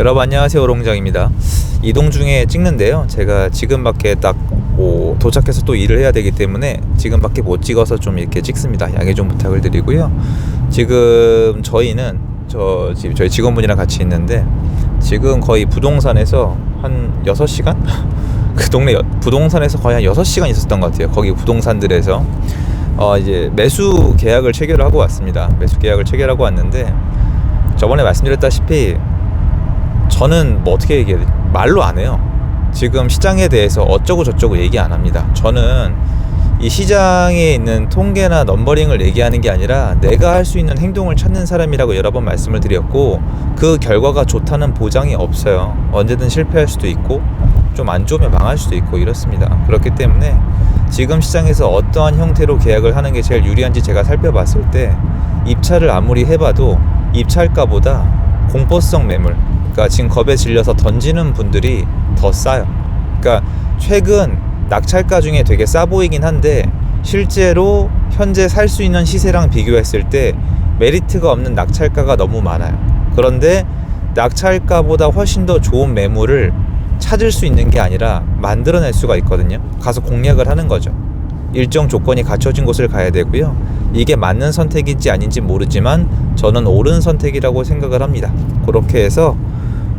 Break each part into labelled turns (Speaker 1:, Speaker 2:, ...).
Speaker 1: 여러분 안녕하세요, 오롱장입니다. 이동 중에 찍는데요, 제가 지금밖에 딱 도착해서 또 일을 해야 되기 때문에 지금밖에 못 찍어서 좀 이렇게 찍습니다. 양해 좀 부탁을 드리고요. 지금 저희는 저희 직원분이랑 같이 있는데 지금 거의 부동산에서 한 6시간? 그 동네 부동산에서 거의 한 6시간 있었던 것 같아요. 거기 부동산들에서 이제 매수 계약을 체결하고 왔습니다. 매수 계약을 체결하고 왔는데 저번에 말씀드렸다시피 저는 뭐 어떻게 얘기해야 돼? 말로 안 해요. 지금 시장에 대해서 어쩌고 저쩌고 얘기 안 합니다. 저는 이 시장에 있는 통계나 넘버링을 얘기하는 게 아니라 내가 할 수 있는 행동을 찾는 사람이라고 여러 번 말씀을 드렸고, 그 결과가 좋다는 보장이 없어요. 언제든 실패할 수도 있고 좀 안 좋으면 망할 수도 있고 이렇습니다. 그렇기 때문에 지금 시장에서 어떠한 형태로 계약을 하는 게 제일 유리한지 제가 살펴봤을 때, 입찰을 아무리 해봐도 입찰가보다 공포성 매물, 그러니까 지금 겁에 질려서 던지는 분들이 더 싸요. 그러니까 최근 낙찰가 중에 되게 싸 보이긴 한데 실제로 현재 살 수 있는 시세랑 비교했을 때 메리트가 없는 낙찰가가 너무 많아요. 그런데 낙찰가보다 훨씬 더 좋은 매물을 찾을 수 있는 게 아니라 만들어낼 수가 있거든요. 가서 공략을 하는 거죠. 일정 조건이 갖춰진 곳을 가야 되고요. 이게 맞는 선택인지 아닌지 모르지만 저는 옳은 선택이라고 생각을 합니다. 그렇게 해서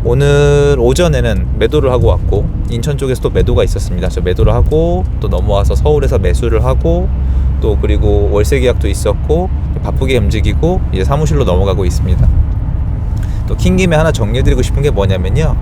Speaker 1: 오늘 오전에는 매도를 하고 왔고, 인천 쪽에서 또 매도가 있었습니다. 저 매도를 하고 또 넘어와서 서울에서 매수를 하고, 또 그리고 월세 계약도 있었고 바쁘게 움직이고 이제 사무실로 넘어가고 있습니다. 또 킹김에 하나 정리해드리고 싶은 게 뭐냐면요,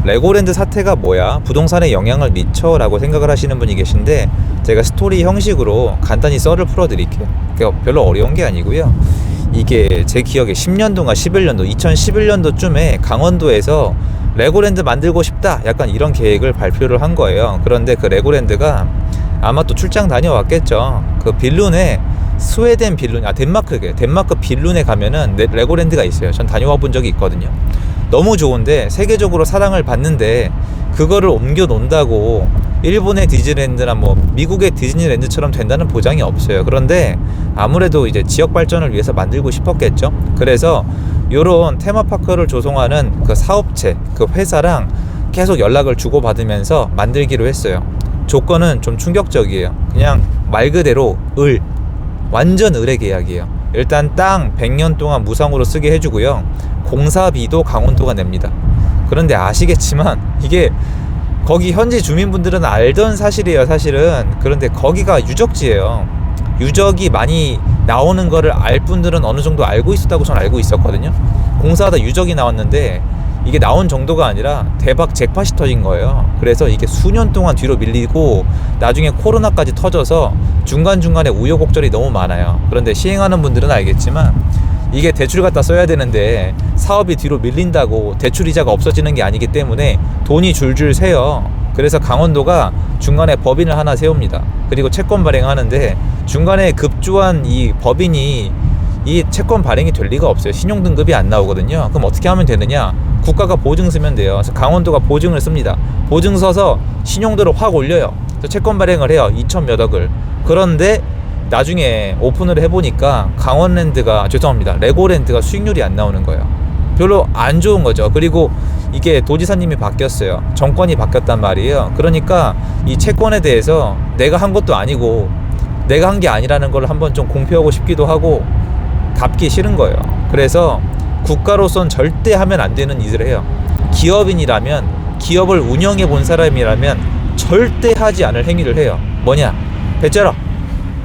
Speaker 1: 레고랜드 사태가 뭐야, 부동산에 영향을 미쳐 라고 생각을 하시는 분이 계신데, 제가 스토리 형식으로 간단히 썰을 풀어드릴게요. 그러니까 별로 어려운 게 아니고요. 이게 제 기억에 10년도인가 11년도 2011년도쯤에 강원도에서 레고랜드 만들고 싶다, 약간 이런 계획을 발표를 한 거예요. 그런데 그 레고랜드가 아마 또 출장 다녀왔겠죠. 그 빌룬에 스웨덴 빌룬, 덴마크 빌룬에 가면은 레고랜드가 있어요. 전 다녀와 본 적이 있거든요. 너무 좋은데 세계적으로 사랑을 받는데 그거를 옮겨 놓는다고 일본의 디즈니랜드나 뭐 미국의 디즈니랜드처럼 된다는 보장이 없어요. 그런데 아무래도 이제 지역 발전을 위해서 만들고 싶었겠죠. 그래서 요런 테마파크를 조성하는 그 사업체, 그 회사랑 계속 연락을 주고받으면서 만들기로 했어요. 조건은 좀 충격적이에요. 그냥 말 그대로 완전 을의 계약이에요. 일단 땅 100년 동안 무상으로 쓰게 해주고요. 공사비도 강원도가 냅니다. 그런데 아시겠지만 이게 거기 현지 주민분들은 알던 사실이에요, 사실은. 그런데 거기가 유적지예요. 유적이 많이 나오는 거를 알 분들은 어느 정도 알고 있었다고 저는 알고 있었거든요. 공사하다 유적이 나왔는데 이게 나온 정도가 아니라 대박 잭팟이 터진 거예요. 그래서 이게 수년 동안 뒤로 밀리고 나중에 코로나까지 터져서 중간중간에 우여곡절이 너무 많아요. 그런데 시행하는 분들은 알겠지만 이게 대출 갖다 써야 되는데 사업이 뒤로 밀린다고 대출 이자가 없어지는 게 아니기 때문에 돈이 줄줄 새요. 그래서 강원도가 중간에 법인을 하나 세웁니다. 그리고 채권 발행하는데 중간에 급조한 이 법인이 이 채권 발행이 될 리가 없어요. 신용등급이 안 나오거든요. 그럼 어떻게 하면 되느냐, 국가가 보증 쓰면 돼요. 그래서 강원도가 보증을 씁니다. 보증 서서 신용도를 확 올려요. 그래서 채권 발행을 해요. 2천 몇 억을. 그런데 나중에 오픈을 해보니까 레고랜드가 수익률이 안 나오는 거예요. 별로 안 좋은 거죠. 그리고 이게 도지사님이 바뀌었어요. 정권이 바뀌었단 말이에요. 그러니까 이 채권에 대해서 내가 한 것도 아니고 내가 한 게 아니라는 걸 한번 좀 공표하고 싶기도 하고 갚기 싫은 거예요. 그래서 국가로선 절대 하면 안 되는 일을 해요. 기업인이라면, 기업을 운영해 본 사람이라면 절대 하지 않을 행위를 해요. 뭐냐, 배째라,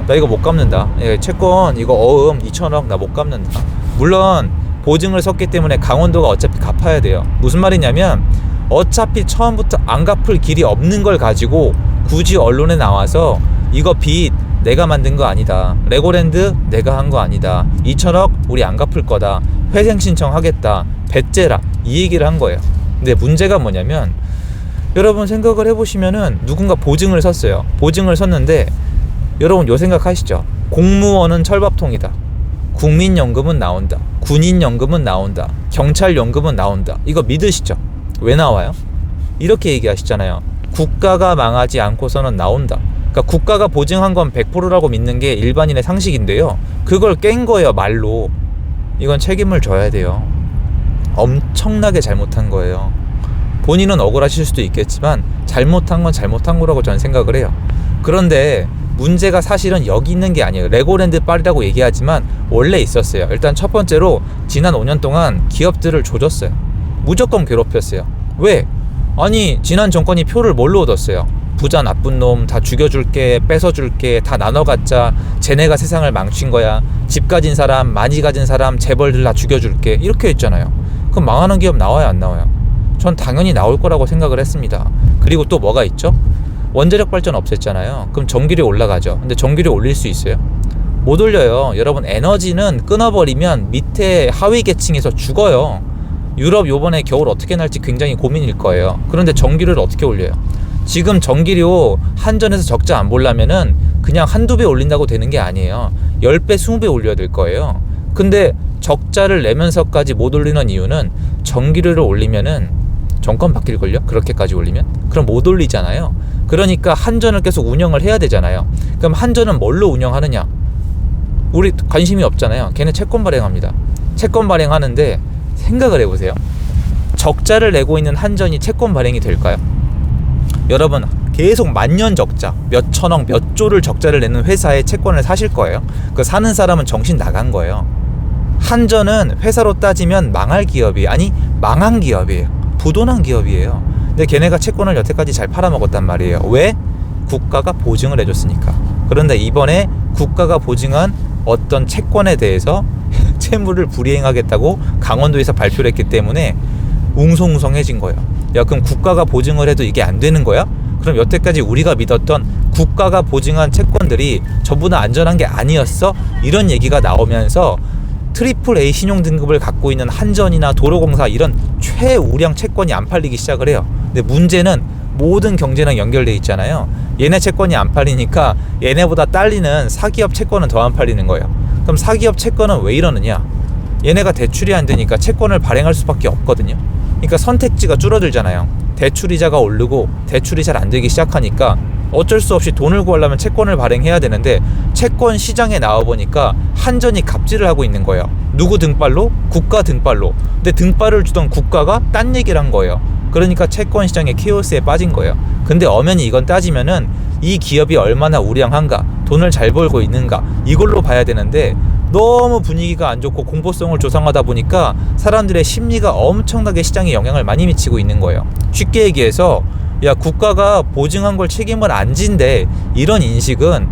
Speaker 1: 나 이거 못 갚는다. 채권 이거 2천억 나 못 갚는다. 물론 보증을 섰기 때문에 강원도가 어차피 갚아야 돼요. 무슨 말이냐면 어차피 처음부터 안 갚을 길이 없는 걸 가지고 굳이 언론에 나와서 이거 빚 내가 만든 거 아니다, 레고랜드 내가 한 거 아니다, 2천억 우리 안 갚을 거다, 회생 신청하겠다, 배째라, 이 얘기를 한 거예요. 근데 문제가 뭐냐면, 여러분 생각을 해보시면은 누군가 보증을 섰어요. 보증을 섰는데 여러분 요 생각하시죠? 공무원은 철밥통이다, 국민연금은 나온다, 군인연금은 나온다, 경찰연금은 나온다. 이거 믿으시죠? 왜 나와요? 이렇게 얘기하시잖아요. 국가가 망하지 않고서는 나온다. 그러니까 국가가 보증한 건 100%라고 믿는 게 일반인의 상식인데요, 그걸 깬 거예요, 말로. 이건 책임을 져야 돼요. 엄청나게 잘못한 거예요. 본인은 억울하실 수도 있겠지만 잘못한 건 잘못한 거라고 저는 생각을 해요. 그런데 문제가 사실은 여기 있는 게 아니에요. 레고랜드 파리라고 얘기하지만 원래 있었어요. 일단 첫 번째로 지난 5년 동안 기업들을 조졌어요. 무조건 괴롭혔어요. 왜? 아니 지난 정권이 표를 뭘로 얻었어요? 부자 나쁜 놈 다 죽여줄게, 뺏어줄게, 다 나눠 갖자, 쟤네가 세상을 망친 거야, 집 가진 사람, 많이 가진 사람, 재벌들 다 죽여줄게, 이렇게 했잖아요. 그럼 망하는 기업 나와요, 안 나와요? 전 당연히 나올 거라고 생각을 했습니다. 그리고 또 뭐가 있죠? 원자력 발전 없앴잖아요. 그럼 전기료 올라가죠. 근데 전기료 올릴 수 있어요? 못 올려요. 여러분, 에너지는 끊어버리면 밑에 하위 계층에서 죽어요. 유럽 요번에 겨울 어떻게 날지 굉장히 고민일 거예요. 그런데 전기료를 어떻게 올려요? 지금 전기료 한전에서 적자 안 보려면은 그냥 한두 배 올린다고 되는 게 아니에요. 10배, 20배 올려야 될 거예요. 근데 적자를 내면서까지 못 올리는 이유는 전기료를 올리면은 정권 바뀔걸요? 그렇게까지 올리면? 그럼 못 올리잖아요. 그러니까 한전을 계속 운영을 해야 되잖아요. 그럼 한전은 뭘로 운영하느냐? 우리 관심이 없잖아요. 걔네 채권 발행합니다. 채권 발행하는데 생각을 해보세요. 적자를 내고 있는 한전이 채권 발행이 될까요? 여러분, 계속 만년 적자, 몇 천억, 몇 조를 적자를 내는 회사의 채권을 사실 거예요. 그 사는 사람은 정신 나간 거예요. 한전은 회사로 따지면 망할 기업이 아니 망한 기업이에요. 부도난 기업이에요. 근데 걔네가 채권을 여태까지 잘 팔아먹었단 말이에요. 왜? 국가가 보증을 해줬으니까. 그런데 이번에 국가가 보증한 어떤 채권에 대해서 채무를 불이행하겠다고 강원도에서 발표를 했기 때문에 웅성웅성해진 거예요. 야, 그럼 국가가 보증을 해도 이게 안 되는 거야? 그럼 여태까지 우리가 믿었던 국가가 보증한 채권들이 전부 다 안전한 게 아니었어? 이런 얘기가 나오면서 트리플 A 신용 등급을 갖고 있는 한전이나 도로공사 이런 최우량 채권이 안 팔리기 시작을 해요. 근데 문제는 모든 경제랑 연결돼 있잖아요. 얘네 채권이 안 팔리니까 얘네보다 딸리는 사기업 채권은 더 안 팔리는 거예요. 그럼 사기업 채권은 왜 이러느냐? 얘네가 대출이 안 되니까 채권을 발행할 수밖에 없거든요. 그러니까 선택지가 줄어들잖아요. 대출이자가 오르고 대출이 잘 안 되기 시작하니까 어쩔 수 없이 돈을 구하려면 채권을 발행해야 되는데 채권 시장에 나와보니까 한전이 갑질을 하고 있는 거예요. 누구 등발로? 국가 등발로. 근데 등발을 주던 국가가 딴 얘기를 한 거예요. 그러니까 채권 시장의 케오스에 빠진 거예요. 근데 엄연히 이건 따지면은 이 기업이 얼마나 우량한가, 돈을 잘 벌고 있는가, 이걸로 봐야 되는데 너무 분위기가 안 좋고 공포성을 조성하다 보니까 사람들의 심리가 엄청나게 시장에 영향을 많이 미치고 있는 거예요. 쉽게 얘기해서 야, 국가가 보증한 걸 책임을 안 진대, 이런 인식은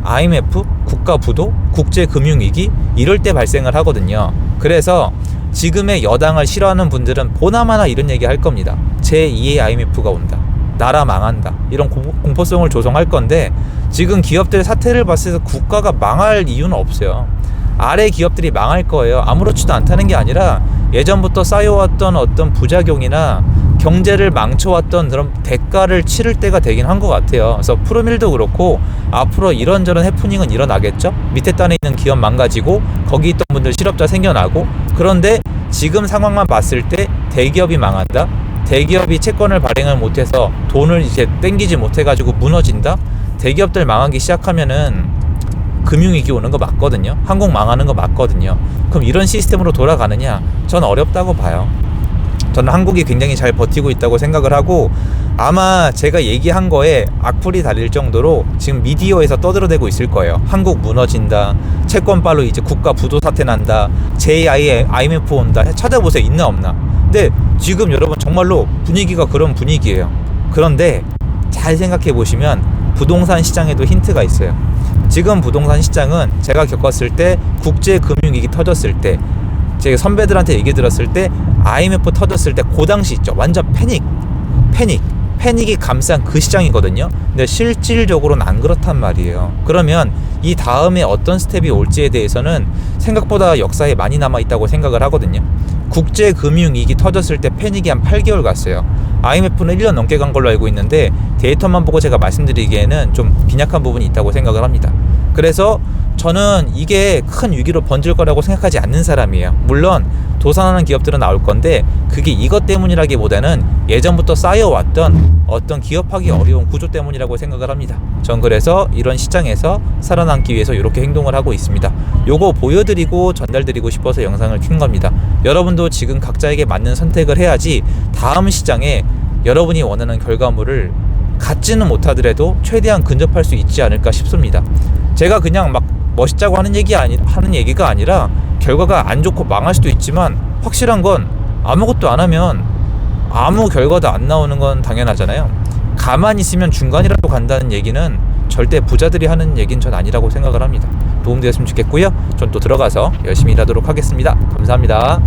Speaker 1: IMF, 국가 부도, 국제금융위기 이럴 때 발생을 하거든요. 그래서 지금의 여당을 싫어하는 분들은 보나마나 이런 얘기 할 겁니다. 제2의 IMF가 온다, 나라 망한다, 이런 공포성을 조성할 건데 지금 기업들의 사태를 봤을 때 국가가 망할 이유는 없어요. 아래 기업들이 망할 거예요. 아무렇지도 않다는 게 아니라 예전부터 쌓여왔던 어떤 부작용이나 경제를 망쳐왔던 그런 대가를 치를 때가 되긴 한 것 같아요. 그래서 프로밀도 그렇고 앞으로 이런저런 해프닝은 일어나겠죠. 밑에 단에 있는 기업 망가지고 거기 있던 분들 실업자 생겨나고. 그런데 지금 상황만 봤을 때 대기업이 망한다, 대기업이 채권을 발행을 못해서 돈을 이제 땡기지 못해가지고 무너진다, 대기업들 망하기 시작하면은 금융위기 오는 거 맞거든요. 한국 망하는 거 맞거든요. 그럼 이런 시스템으로 돌아가느냐? 전 어렵다고 봐요. 저는 한국이 굉장히 잘 버티고 있다고 생각을 하고, 아마 제가 얘기한 거에 악플이 달릴 정도로 지금 미디어에서 떠들어대고 있을 거예요. 한국 무너진다, 채권빨로 이제 국가 부도 사태 난다, IMF 온다. 찾아보세요. 있나 없나. 근데 지금 여러분 정말로 분위기가 그런 분위기예요. 그런데 잘 생각해 보시면 부동산 시장에도 힌트가 있어요. 지금 부동산 시장은 제가 겪었을 때, 국제금융위기 터졌을 때, 제 선배들한테 얘기 들었을 때, IMF 터졌을 때 그 당시 있죠. 완전 패닉이 감싼 그 시장이거든요. 근데 실질적으로는 안 그렇단 말이에요. 그러면 이 다음에 어떤 스텝이 올지에 대해서는 생각보다 역사에 많이 남아있다고 생각을 하거든요. 국제금융위기 터졌을 때 패닉이 한 8개월 갔어요. IMF는 1년 넘게 간 걸로 알고 있는데 데이터만 보고 제가 말씀드리기에는 좀 빈약한 부분이 있다고 생각을 합니다. 그래서 저는 이게 큰 위기로 번질 거라고 생각하지 않는 사람이에요. 물론 도산하는 기업들은 나올 건데 그게 이것 때문이라기보다는 예전부터 쌓여왔던 어떤 기업하기 어려운 구조 때문이라고 생각을 합니다. 전 그래서 이런 시장에서 살아남기 위해서 이렇게 행동을 하고 있습니다. 요거 보여드리고 전달드리고 싶어서 영상을 킨 겁니다. 여러분도 지금 각자에게 맞는 선택을 해야지 다음 시장에 여러분이 원하는 결과물을 갖지는 못하더라도 최대한 근접할 수 있지 않을까 싶습니다. 제가 그냥 막 멋있자고 하는 얘기가 아니라 결과가 안 좋고 망할 수도 있지만 확실한 건 아무것도 안 하면 아무 결과도 안 나오는 건 당연하잖아요. 가만히 있으면 중간이라도 간다는 얘기는 절대 부자들이 하는 얘기는 전 아니라고 생각을 합니다. 도움되었으면 좋겠고요. 전 또 들어가서 열심히 일하도록 하겠습니다. 감사합니다.